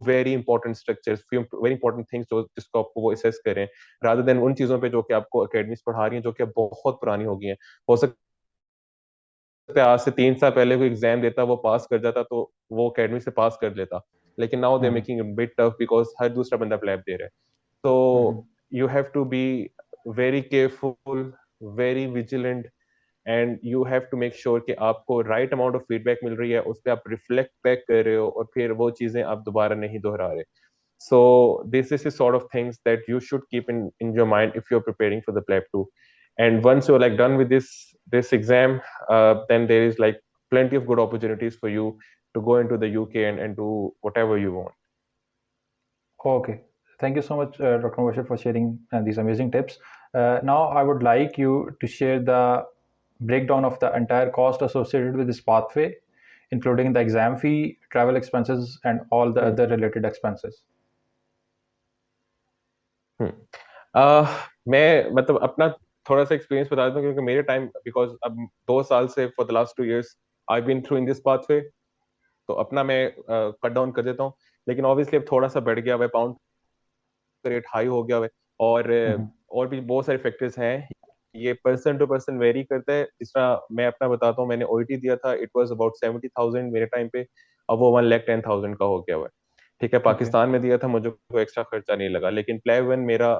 very important structures, few very important things जो जिसको आपको वो असेस करें, रादर देन उन चीजों पे जो कि आपको अकेडमीज पढ़ा रही हैं, जो कि अब बहुत पुरानी हो गई हैं. हो सकता है आज से 3 साल पहले कोई एग्जाम देता, वो पास कर जाता तो वो अकेडमी से पास कर लेता, लेकिन now they hmm, making it bit tough because हर दूसरा बंदा प्लैब दे रहा है. हम्म, तो you have to be very careful, very vigilant, and you have to make sure कि आपको राइट अमाउंट ऑफ फीडबैक मिल रही है, उस पर आप रिफ्लेक्ट बैक कर रहे हो और फिर वो चीजें आप दोबारा नहीं दोहरा रहे. So this is the sort of things that you should keep in your mind if you're preparing for the PLAB 2. And once you're like done with this exam, then there is like plenty of good opportunities for you to go into the UK and do whatever you want. Okay, thank you so much, Dr. Mubashir, for sharing these amazing tips. Now, I would like you to share the breakdown of the entire cost associated with this pathway, including the exam fee, travel expenses, and all the Hmm. other related expenses. Hmm. uh, मैं मतलब अपना थोड़ा सा experience बता देता हूँ, क्योंकि मेरे टाइम, बिकॉज अब 2 साल से for the last 2 years I been through in this pathway, तो अपना मैं कट डाउन कर देता हूँ. लेकिन ऑब्वियसली अब थोड़ा सा बढ़ गया हुआ है, पाउंड रेट हाई हो गया है, और Mm-hmm. और भी बहुत सारे फैक्टर्स हैं. ये पर्सन टू पर्सन वेरी करता है. जिस तरह मैं अपना बताता हूँ, मैंने ओईटी दिया था, इट वाज अबाउट 70,000 मेरे टाइम पे, अब वो 1,10,000 का हो गया हुआ है. ठीक है. Okay. पाकिस्तान में दिया था, मुझे कोई एक्स्ट्रा खर्चा नहीं लगा. लेकिन प्ले वन मेरा,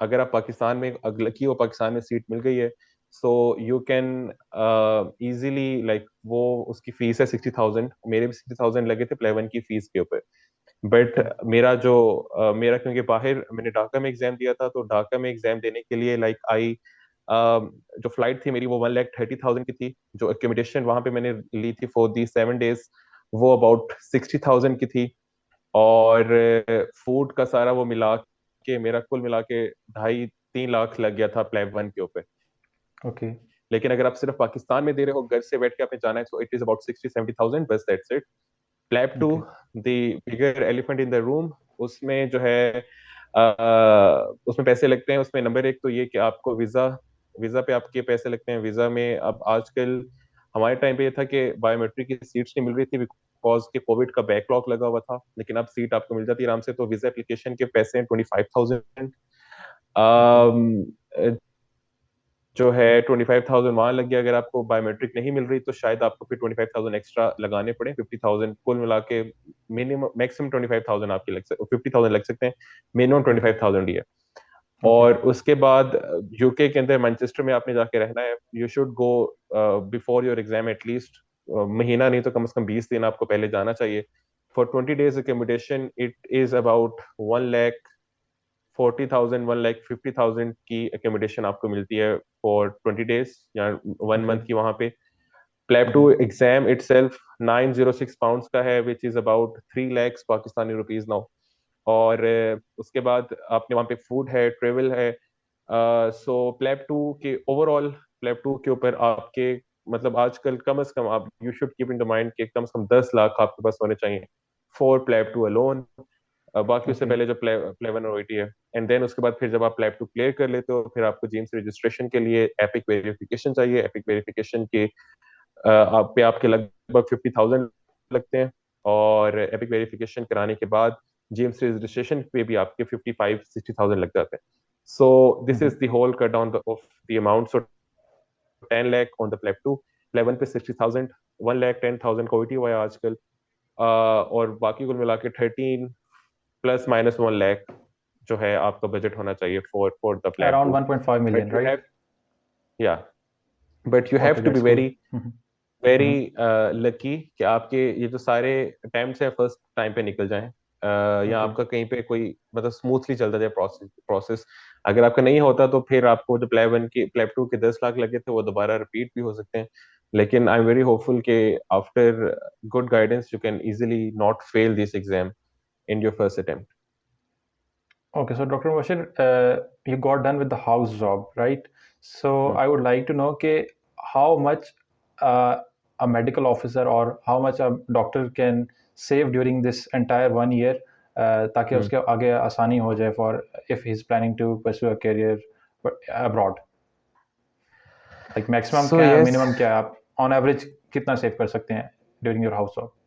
अगर आप पाकिस्तान में लकी हो, पाकिस्तान में सीट मिल गई है, so you can easily like, वो उसकी फीस है 60,000. मेरे भी 60,000 लगे थे प्ले वन की फीस के ऊपर. But Okay. मेरा क्योंकि बाहर मैंने ढाका में एग्जाम दिया था, तो ढाका में एग्जाम देने के लिए लाइक आई, जो फ्लाइट थी मेरी वो 1,30,000 की थी. जो एकोमोडेशन वहां पे मैंने ली थी फॉर दी 7 days, वो अबाउट 60,000 की थी. और फूड का सारा वो मिला के मेरा कुल मिला के 2.5-3 लाख लग गया था प्लेब वन के ऊपर. Okay. लेकिन अगर आप सिर्फ पाकिस्तान में दे रहे हो, घर से बैठ के आपने जाना है, सो इट इज अबाउट 60-70,000, बस that's it. PLAB two, Okay. The bigger elephant in the room, उसमें जो है उसमें पैसे लगते हैं. उसमें नंबर एक तो ये कि आपको वीजा वीजा पे आपके पैसे लगते हैं. वीजा में अब आजकल, हमारे टाइम पे ये था कि बायोमेट्रिक की सीट्स नहीं मिल रही थी बिकॉज के कोविड का बैकलॉग लगा हुआ था, लेकिन अब सीट आपको मिल जाती है आराम से. तो वीजा एप्लीकेशन के पैसे हैं 25,000. Okay. जो है 25,000 वहां लग गया. अगर आपको बायोमेट्रिक नहीं मिल रही तो शायद आपको फिर 25,000 एक्स्ट्रा लगाने पड़े. 50,000 कुल मिला के, मिनिमम मैक्सिमम 25,000 आपके लग सकते, 50,000 लग सकते हैं, मिनिमम Okay. 25,000 ही है. Okay. और उसके बाद यूके के अंदर मैनचेस्टर में आपने जाके रहना है. You should go before your exam at least महीना, नहीं तो कम से कम 20 दिन आपको पहले जाना चाहिए. For 20 days accommodation it is about 1,40,000, 1,50,000 की एकोमोडेशन आपको मिलती है फॉर 20 days या 1 month Okay. की वहां पे. PLAB two Mm-hmm. Exam itself 906 pound का है, which is about 3 lakhs Pakistani rupees now. और उसके बाद आपने वहाँ पे फूड है, ट्रेवल है. सो प्लेब टू के ओवरऑल, प्लेब टू के ऊपर आपके, मतलब आजकल कम से कम आप, you should keep in the mind कि कम से कम 10 लाख आपके पास होने चाहिए फॉर प्लेब टू अलोन. बाकी उससे Okay. पहले जो प्ले वन और ओईटी है. एंड देन उसके बाद फिर जब आप प्लेब टू क्लियर कर लेते हो, फिर आपको जीएमसी रजिस्ट्रेशन के लिए एपिक वेरिफिकेशन चाहिए. एपिक वेरिफिकेशन के आप पे आपके लगभग 50,000 लगते हैं, और एपिक वेरिफिकेशन कराने के बाद जीएमसी रजिस्ट्रेशन पे भी आपके 55-60,000 लग जाते हैं. So this is the whole cut down of the amount. So 10 lakh on the PLAB 2, PLAB 1 पे 60,000, 1,10,000 का OET हुआ है आजकल. और बाकी कुल मिला के 13 प्लस माइनस 1 लाख जो है आपका बजट होना चाहिए for the PLAB Around 2. 1.5 million, but you right? Have, या but you have Okay, to be that's cool. Very very lucky कि आपके ये जो सारे अटेम्प्ट्स हैं फर्स्ट टाइम पे निकल जाएं, या Okay. आपका कहीं पे कोई मतलब स्मूथली चलता जाए प्रोसेस. अगर आपका नहीं होता तो फिर आपको जो प्लेब 1 की प्लेब 2 के 10 लाख लगे थे वो दोबारा रिपीट भी हो सकते हैं. लेकिन आई एम वेरी होपफुल कि after good guidance you can easily not fail this exam in your first attempt. Okay, so Dr. Mubashir, you got done with the house job, right? So Hmm. I would like to know कि how much uh, a medical officer or how much a doctor can save during this entire 1 year, ताकि Hmm. उसके आगे आसानी हो जाए for if he's planning to pursue a career abroad. Like maximum So क्या है, yes, minimum क्या है, आप on average कितना save कर सकते हैं during your house job?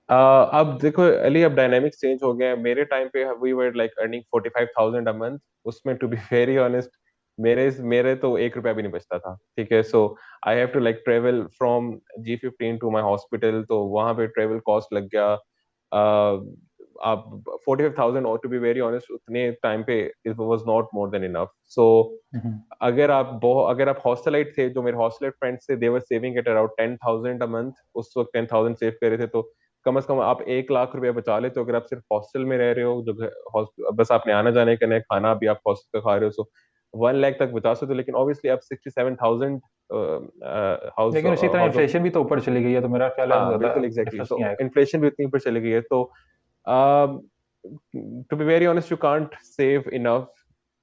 अब देखो अली, अब डायनामिक्स चेंज हो गए हैं. मेरे टाइम पे we were like earning 45,000 a month. उसमें टू बी वेरी ऑनेस्ट मेरे मेरे तो 1 रुपया भी नहीं बचता था. ठीक है. So I have to like travel from G15 to my hospital, तो वहां पे ट्रेवल कॉस्ट लग गया. अब 45,000 और टू बी वेरी ऑनेस्ट उतने टाइम पे it was not more than enough. So अगर आप हॉस्टलाइट थे, जो मेरे हॉस्टलाइट फ्रेंड्स थे, they were saving at around 10,000 a month. उस वक्त 10,000 सेव कर रहे थे, तो कम से कम आप 1 लाख रुपया बचा ले. तो अगर आप सिर्फ हॉस्टल में रह रहे हो, जो बस आपने आना जाने करना है, खाना भी आप हॉस्टल का खा रहे हो, सो 1 लाख तक बचा सकते हो. लेकिन ऑब्वियसली आप 67,000 हाउस लेकिन उसी तरह हाउस इन्फ्लेशन भी तो ऊपर चली गई है, तो मेरा ख्याल है हाँ ज़्यादा बिल्कुल एग्जैक्टली. डिफरेंस नहीं सो आएगा. इन्फ्लेशन भी उतनी पर चली गई है. तो to be very honest you can't save enough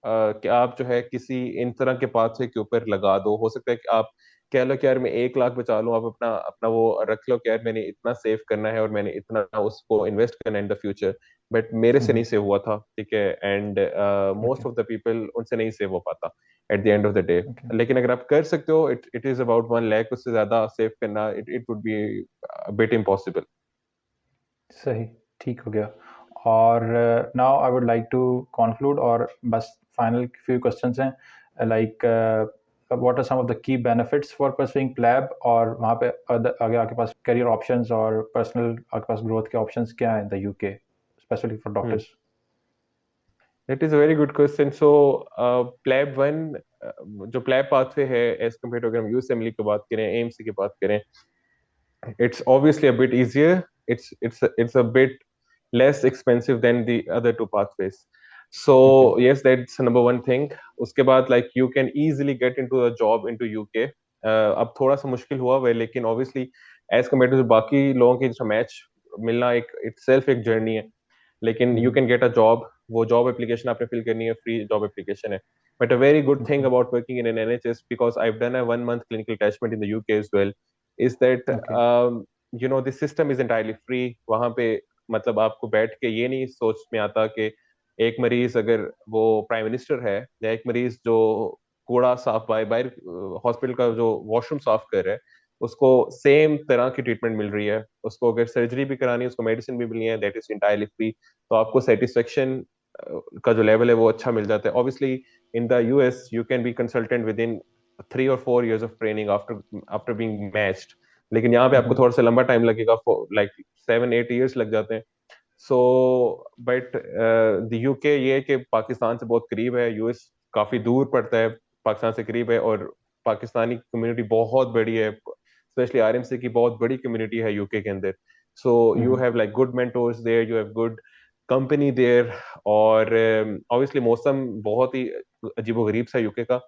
कि आप जो है किसी इन तरह के पाथवे के ऊपर लगा दो. हो सकता है कि आप कह लो कि यार मैं 1 लाख बचा लूं, आप अपना अपना वो रख लो कि यार मैंने इतना सेव करना है और मैंने इतना उसको इन्वेस्ट करना है इन द फ्यूचर. बट मेरे से नहीं सेव हुआ था. ठीक है. And okay. Most of the people उनसे नहीं सेव हो पाता eight the end of the day. Okay. लेकिन अगर आप कर सकते हो, इट इज अबाउट 1 लाख. उससे ज्यादा सेव करना it would be bit impossible. सही. ठीक हो गया. और now I would like to conclude, और बस फाइनल फ्यू क्वेश्चंस हैं. Like what are some of the key benefits for pursuing PLAB, और वहाँ पे आगे आपके पास करियर ऑप्शंस और पर्सनल आपके पास ग्रोथ के ऑप्शंस क्या हैं in the UK especially for doctors? That is a very good question. So, PLAB one जो प्लैब पाथवे है एज कम्पेयर टू, अगर हम यूएसएमएलई की बात करें, एएमसी की बात करें, it's obviously a bit easier. It's a bit less expensive than the other two pathways. Okay. So yes, that's number one thing. उसके बाद like you can easily get into a job into UK. अब थोड़ा सा मुश्किल हुआ है, लेकिन obviously as compared to बाकी लोगों के जो मैच मिलना एक itself एक जर्नी है. लेकिन you can get a job. वो जॉब एप्लीकेशन आपने फिल करनी है, फ्री जॉब एप्लीकेशन है. But a very good thing okay. About working in an NHS, because I've done a 1 month clinical attachment in the UK as well, is that okay. the system is entirely free. वहां पे मतलब आपको बैठ के ये नहीं सोच में आता कि एक मरीज अगर वो प्राइम मिनिस्टर है, या एक मरीज जो कूड़ा साफ बाहर हॉस्पिटल का जो वॉशरूम साफ कर रहा है, उसको सेम तरह की ट्रीटमेंट मिल रही है. उसको अगर सर्जरी भी करानी है, उसको मेडिसिन भी मिलनी है, दैट इज इंटायरली फ्री. तो आपको सेटिस्फेक्शन का जो लेवल है वो अच्छा मिल जाता है. Obviously in the US you can B consultant with in 3 or 4 years of training after after being matched. लेकिन यहाँ पे आपको थोड़ा सा लंबा टाइम लगेगा, लाइक 7-8 years लग जाते हैं. सो बट द यूके ये है कि पाकिस्तान से बहुत करीब है, यूएस काफी दूर पड़ता है, पाकिस्तान से करीब है, और पाकिस्तानी कम्युनिटी बहुत बड़ी है. स्पेशली आरएमसी की बहुत बड़ी कम्युनिटी है यूके के अंदर. So you have like good mentors there, you have good company there. और ऑब्वियसली मौसम बहुत ही अजीबोगरीब सा यूके का.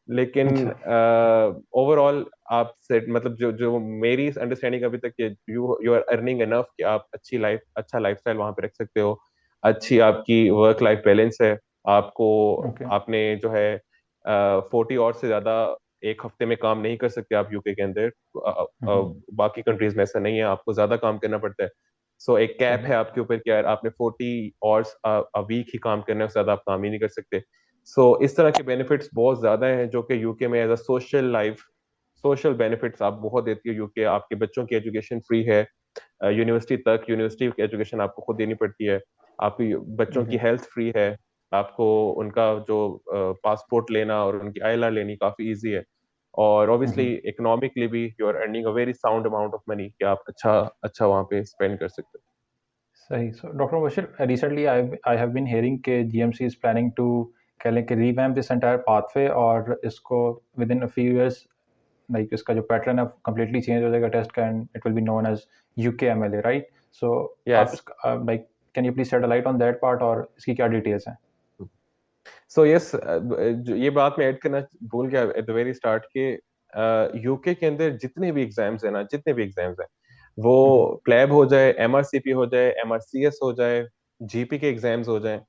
लेकिन अच्छा. ओवरऑल आप सेट मतलब जो जो मेरी अंडरस्टैंडिंग अभी तक, you you are earning enough कि आप अच्छी लाइफ, अच्छा लाइफस्टाइल वहां पे रख सकते हो. अच्छी आपकी वर्क लाइफ बैलेंस है. आपको ओके. आपने जो है 40 और से ज्यादा एक हफ्ते में काम नहीं कर सकते आप यूके के अंदर. बाकी कंट्रीज में ऐसा नहीं है, आपको ज्यादा काम करना पड़ता है. सो एक कैप सही. है आपके ऊपर कि यार आपने 40 आवर्स अ वीक ही काम करना है, उससे ज्यादा आप काम ही नहीं कर सकते. इस तरह के बेनिफिट्स बहुत ज्यादा हैं जो कि यूके में एज अ सोशल बेनिफिट्स आप बहुत देती है यूके। आपके बच्चों की एजुकेशन फ्री है, यूनिवर्सिटी की एजुकेशन आपको खुद देनी पड़ती है, आपकी बच्चों की हम्म, हेल्थ फ्री है, आपको उनका जो पासपोर्ट लेना और उनकी आईएलआर लेनी काफी इजी है, और ऑब्वियसली हम्म। इकोनॉमिकली भी you are earning a very sound amount of money कि आप अच्छा अच्छा वहाँ पे स्पेंड कर सकते हो। सही। सो doctor Mubashir, recently I have been hearing के जीएमसी इज प्लानिंग टू कह लें कि रिवैम्प दिस एंटायर पाथवे, और इसको within a few years like इसका जो पैटर्न है कंप्लीटली चेंज हो जाएगा टेस्ट का, and it will be known as UKMLA, right? So आप यस। इसका like can you please shed a light on that part, और इसकी क्या डिटेल्स हैं? सो यस, ये बात मैं ऐड करना भूल गया एट द वेरी स्टार्ट के यूके के अंदर जितने भी एग्जाम्स है ना, जितने भी एग्जाम्स हैं, वो हम्म, प्लेब हो जाए, एमआरसीपी हो जाए, एमआरसीएस हो जाए, जीपी के एग्जाम्स हो जाए,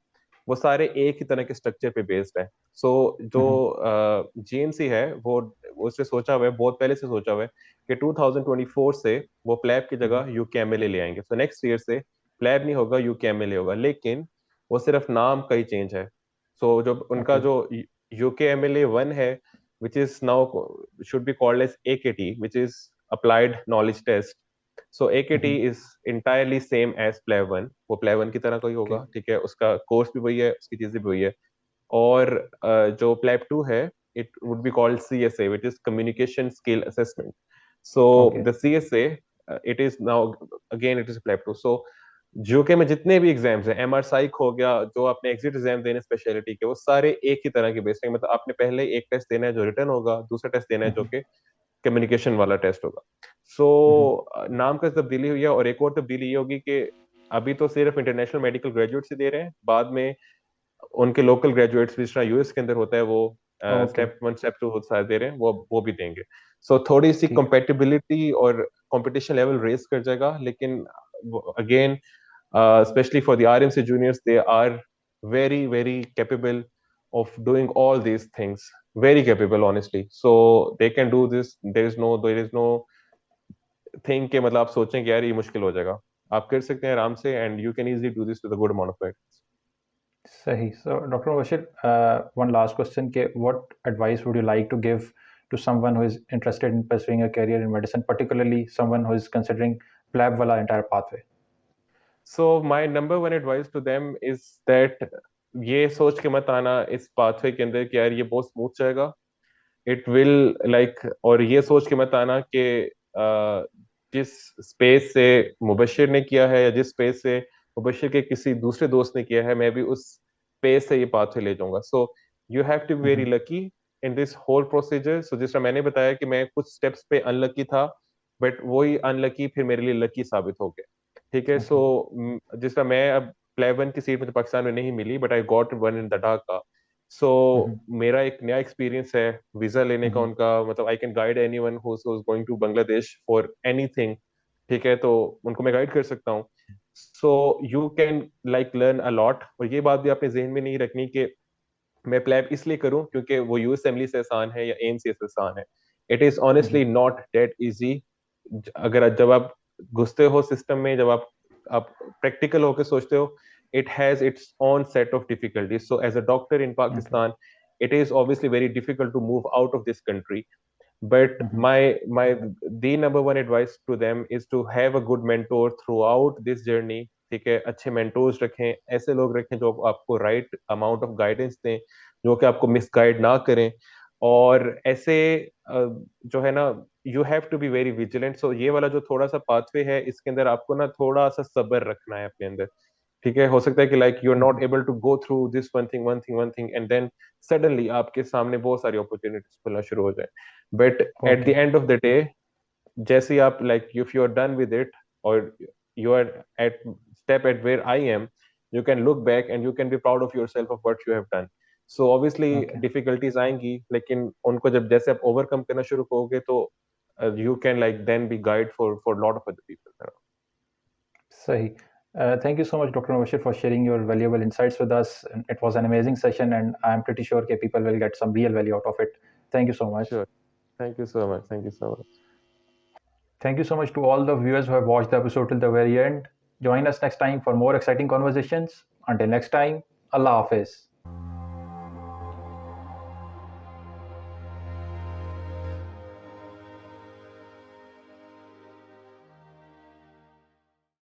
वो सारे एक ही तरह के स्ट्रक्चर पे बेस्ड है। सो जो हम्म, जीएमसी है वो उसने सोचा हुआ है, बहुत पहले से सोचा हुआ है कि 2024 से वो प्लेब की हम्म। जगह यूकेएमएलए ले आएंगे। सो नेक्स्ट ईयर से प्लेब नहीं होगा, यूकेएमएलए होगा, लेकिन वो सिर्फ नाम का ही चेंज है। सो जो उनका ओके। जो UKMLA 1 है, which is now should be called as AKT, which is Applied Knowledge Test. So AKT hmm, is entirely same as PLAB 1, वो PLAB 1 की तरह का ही ओके। होगा, ठीक है, उसका कोर्स भी वही है, उसकी चीजें भी वही है। और जो PLAB 2 है, it would be called CSA, which is Communication Skill Assessment. So okay. the CSA, it is now again it is PLAB 2. So जीओके में जितने भी एग्जाम्स हैं, एमआर साइक हो गया, जो आपने एग्जिट एग्जाम देने स्पेशलिटी के, वो सारे एक ही तरह के बेस्ड हैं। मतलब आपने पहले एक टेस्ट देना है जो रिटर्न होगा, दूसरा टेस्ट देना है जो हम्म, कि कम्युनिकेशन वाला टेस्ट होगा। सो हम्म, नाम का तब्दीली हुई है, और एक और तब्दीली ये होगी कि अभी तो सिर्फ इंटरनेशनल मेडिकल ग्रेजुएट से दे रहे हैं, बाद में उनके लोकल ग्रेजुएट्स भी, जिस तरह यूएस के अंदर होता है, वो ओके। स्टेप 1 स्टेप 2 सारे दे रहे हैं, वो भी देंगे। सो थोड़ी सी ठीक। कंपेटिबिलिटी और कंपटीशन लेवल रेस कर जाएगा, लेकिन again especially for the RMC juniors, they are very, very capable of doing all these things. Very capable, honestly. So they can do this. There is no thing कि मतलब आप सोचें कि यार ये मुश्किल हो जाएगा। आप कर सकते हैं आराम से, and you can easily do this with a good amount of practice. सही। सो doctor Mubashir, one last question के what advice would you like to give to someone who is interested in pursuing a career in medicine, particularly someone who is considering PLAB wala entire pathway? So my number one advice to them is that ये सोच के मत आना इस pathway के अंदर कि यार ये बहुत स्मूथ जाएगा, इट विल लाइक, और ये सोच के मत आना कि जिस स्पेस से मुबशिर ने किया है या जिस स्पेस से मुबशिर के किसी दूसरे दोस्त ने किया है, मैं भी उस स्पेस से ये पाथवे ले जाऊंगा। So you have to be very hmm, lucky in this whole procedure. So जिस तरह मैंने बताया कि मैं कुछ स्टेप्स पे अनलकी था, बट वही अनलकी फिर मेरे लिए लकी साबित हो गया, ठीक है। So okay. जिस तरह मैं अब प्लेवन की सीट मुझे पाकिस्तान में नहीं मिली, but I got one in the Dhaka. So hmm, मेरा एक नया एक्सपीरियंस है वीजा लेने का हम्म, उनका, मतलब I can guide anyone who is going to Bangladesh for anything, ठीक है, तो उनको मैं गाइड कर सकता हूँ। So you can like learn a lot. और ये बात भी आपने जहन में नहीं रखनी कि मैं प्लैब इसलिए करूं क्योंकि वो यूएस असेंबली से आसान है या एमसीए से आसान है। It is hmm, honestly not that easy. अगर जब आप घुसते हो सिस्टम में, जब आप प्रैक्टिकल होकर सोचते हो, it has its own set of difficulties. So as a doctor in okay. Pakistan, it is obviously very difficult to move out of this country. But hmm, my the number one advice to them is to have a good mentor throughout this journey, ठीक है। अच्छे mentors रखें, ऐसे लोग रखें जो आपको right amount of guidance दें, जो कि आपको मिसगाइड ना करें। और ऐसे जो है ना, you have to be very vigilant. So ये वाला जो थोड़ा सा पाथवे है, इसके अंदर आपको ना थोड़ा सा सब्र रखना है अपने अंदर, ठीक है। हो सकता है कि like you are hmm, not able to go through this one thing and then suddenly आपके सामने बहुत सारी अपॉर्चुनिटीज खुलना शुरू हो जाए। But at the okay. End of the day, जैसे ही आप like if you are done with it, और you are at step at where I am, you can look back and you can be proud of yourself of what you have done. So obviously okay. Difficulties आएंगी, लेकिन उनको जब जैसे आप overcome करना शुरू करोगे, तो you can like then be guide for lot of other people. सही। Thank you so much, Dr. Mubashir, for sharing your valuable insights with us. And it was an amazing session, and I'm pretty sure that people will get some real value out of it. Thank you so much. Sure. Thank you so much. Thank you so much. Thank you so much to all the viewers who have watched the episode till the very end. Join us next time for more exciting conversations. Until next time, Allah Hafiz.